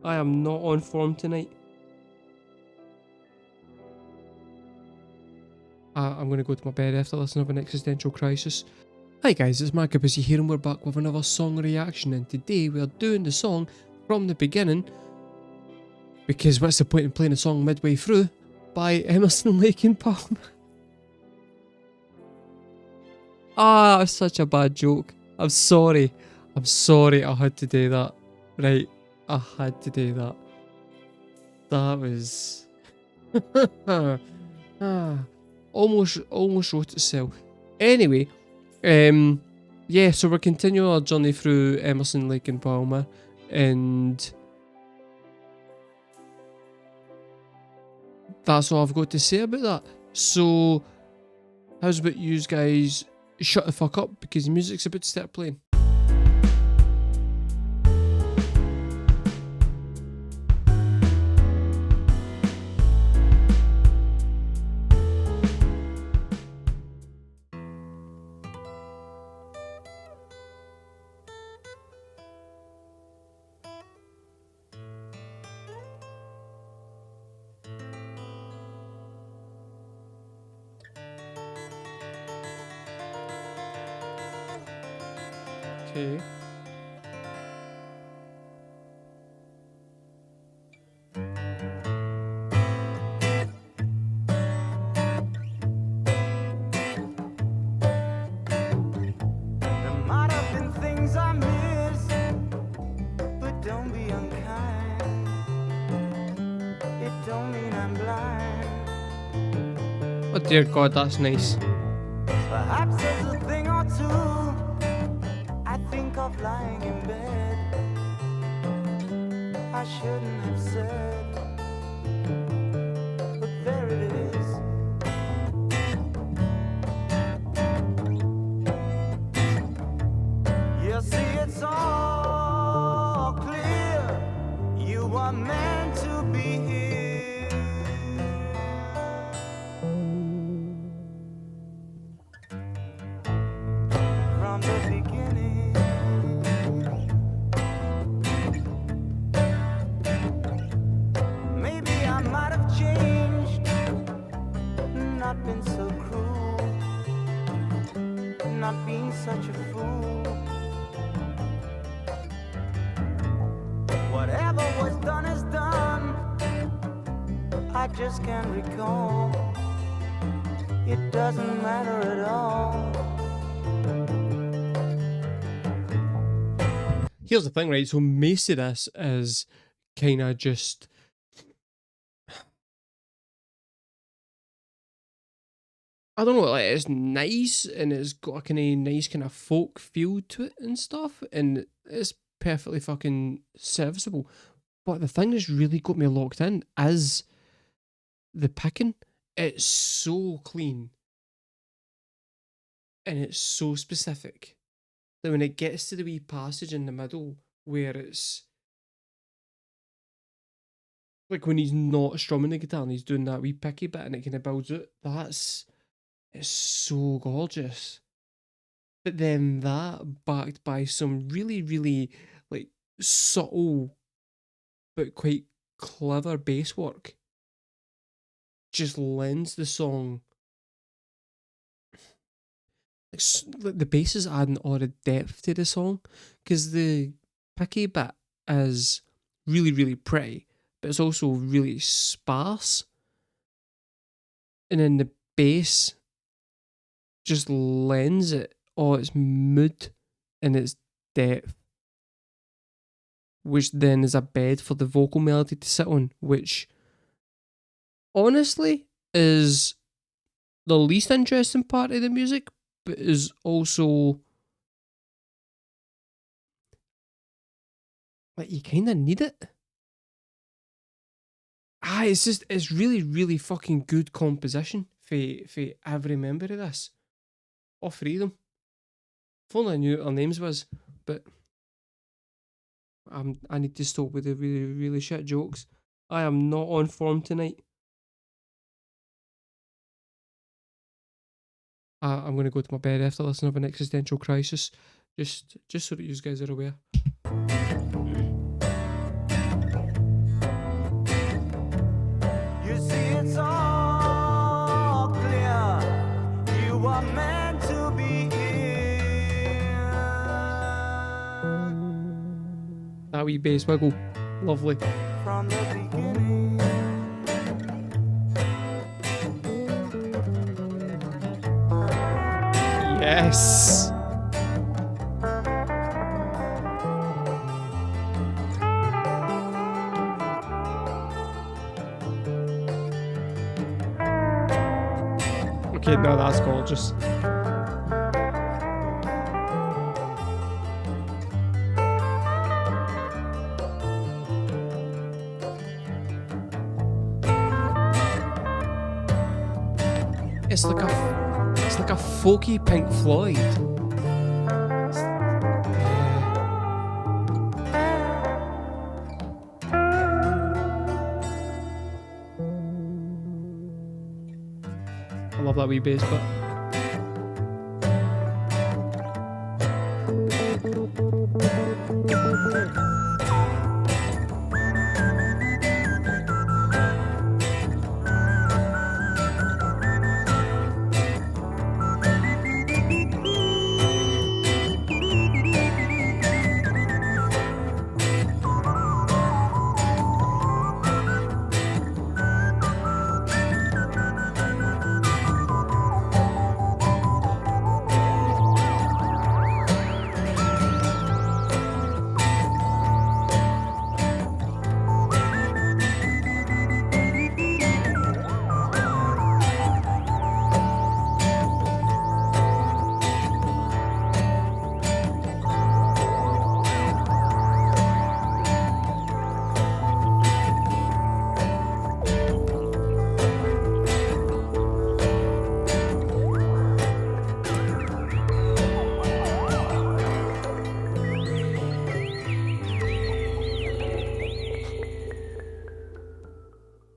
I am not on form tonight. I'm going to go to my bed after listening to an existential crisis. Hi guys, it's markabusi here and we're back with another song reaction, and today we're doing the song from the beginning, because what's the point in playing a song midway through, by Emerson, Lake and Palmer. Ah, it's such a bad joke. I'm sorry. I'm sorry I had to do that. Right, I had to do that. That was... almost wrote itself. Anyway, yeah, so we're continuing our journey through Emerson, Lake and Palmer, and that's all I've got to say about that. So, how's about you guys shut the fuck up, because the music's about to start playing. Okay. There might have been things I missed, but don't be unkind. It don't mean I'm blind. Oh dear God, that's nice. Perhaps there's a thing or two I think of lying in bed I shouldn't have said, but there it is. You see, it's all clear. You are meant to be here. From the beginning. Maybe I might have changed, not been so cruel, not being such a fool. Whatever was done is done. I just can't recall. It doesn't matter at all. Here's the thing, right? So most of this is kind of just... I don't know, like, it's nice and it's got a kind of nice kind of folk feel to it and stuff, and it's perfectly fucking serviceable. But the thing that's really got me locked in is the picking. It's so clean and it's so specific that when it gets to the wee passage in the middle where it's like when he's not strumming the guitar and he's doing that wee picky bit and it kind of builds out, it's so gorgeous. But then that backed by some really, really like subtle but quite clever bass work just lends the song, like the bass is adding all the depth to the song, because the picky bit is really, really pretty, but it's also really sparse, and then the bass just lends it all its mood and its depth, which then is a bed for the vocal melody to sit on, which honestly is the least interesting part of the music, but is also like you kind of need it. It's really, really fucking good composition for every member of this. All three of them. If only I knew what their names was, but I need to stop with the really, really shit jokes. I am not on form tonight. I'm going to go to my bed after listening to an existential crisis, just so that you guys are aware. wee bass wiggle. Lovely. from the beginning. Yes. Okay, no, that's gorgeous. It's like a folky Pink Floyd. I love that wee bass bit.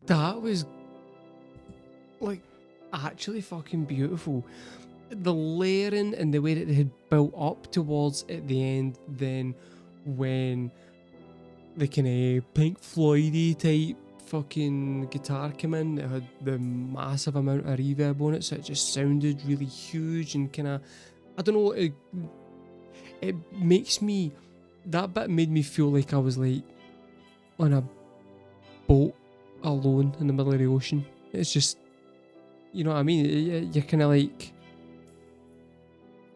That was like actually fucking beautiful. The layering and the way that they had built up towards at the end, then when the kind of Pink Floydy type fucking guitar came in, it had the massive amount of reverb on it, so it just sounded really huge and kind of, I don't know, it makes me, that bit made me feel like I was like on a boat alone in the middle of the ocean. It's just, you know what I mean? You're kind of like,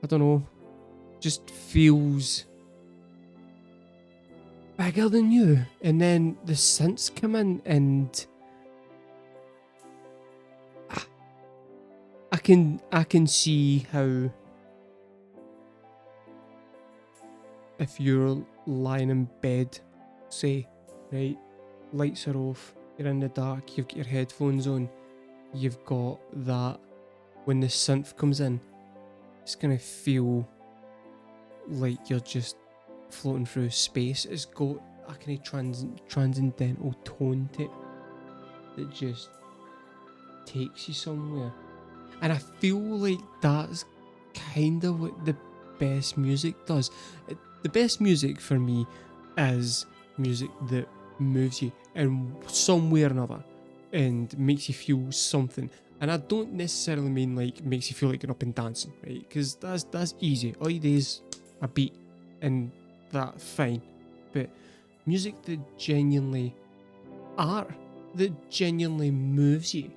I don't know, just feels bigger than you. And then the synths come in and I can see how if you're lying in bed, say, right, lights are off, you're in the dark, you've got your headphones on, you've got that, when the synth comes in, it's gonna feel like you're just floating through space. It's got a kind of transcendental tone to it that just takes you somewhere. And I feel like that's kind of what the best music does. The best music for me is music that moves you in some way or another and makes you feel something. And I don't necessarily mean like makes you feel like you're up and dancing, right? Because that's easy. All you do is a beat and that's fine. But music that genuinely art that genuinely moves you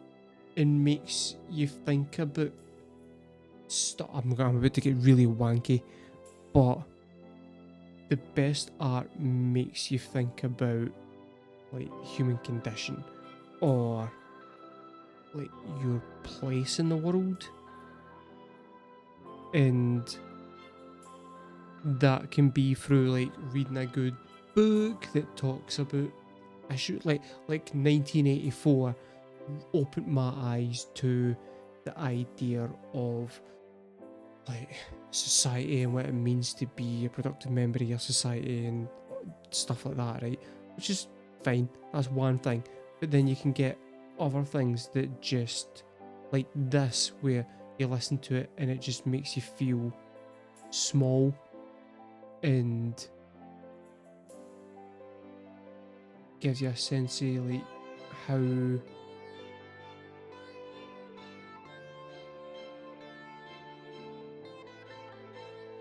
and makes you think about stuff. I'm about to get really wanky, but the best art makes you think about like human condition or like your place in the world, and that can be through like reading a good book that talks about issues like 1984 opened my eyes to the idea of like society and what it means to be a productive member of your society and stuff like that, right? Which is fine, that's one thing. But then you can get other things that just like this, where you listen to it and it just makes you feel small and gives you a sense of like how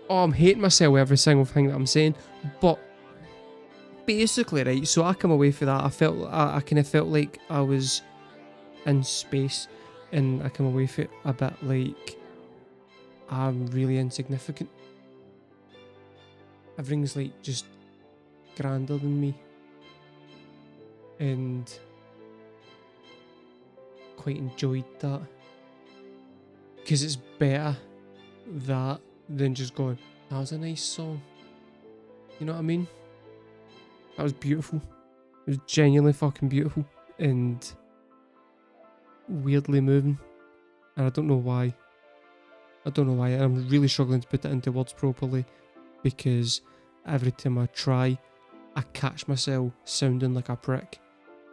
I'm hating myself every single thing that I'm saying, but basically, right, so I come away from that, I kind of felt like I was in space, and I come away from it a bit like I'm really insignificant. Everything's like just grander than me, and quite enjoyed that, because it's better that than just going, that was a nice song. You know what I mean? That was beautiful. It was genuinely fucking beautiful and weirdly moving. And I don't know why. I don't know why. I'm really struggling to put it into words properly, because every time I try, I catch myself sounding like a prick.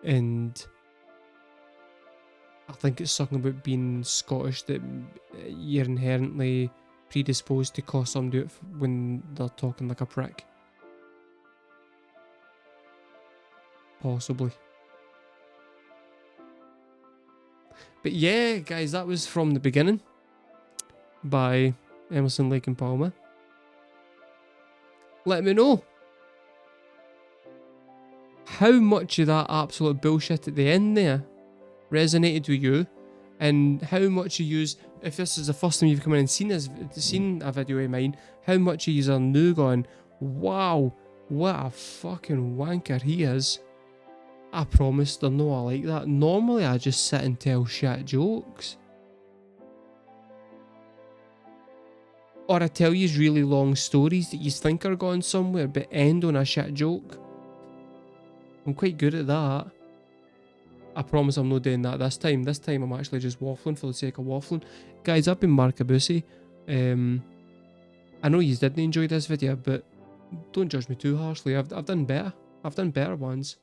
And I think it's something about being Scottish that you're inherently predisposed to call somebody out when they're talking like a prick. Possibly. But yeah, guys, that was From the Beginning by Emerson, Lake and Palmer. Let me know how much of that absolute bullshit at the end there resonated with you, and how much you use, if this is the first time you've come in and seen a video of mine, how much of you are new going, wow, what a fucking wanker he is. I promise they're not like that. Normally I just sit and tell shit jokes. Or I tell you really long stories that you think are going somewhere but end on a shit joke. I'm quite good at that. I promise I'm not doing that this time. This time I'm actually just waffling for the sake of waffling. Guys, I've been markabusi. I know you didn't enjoy this video, but don't judge me too harshly. I've done better. I've done better ones.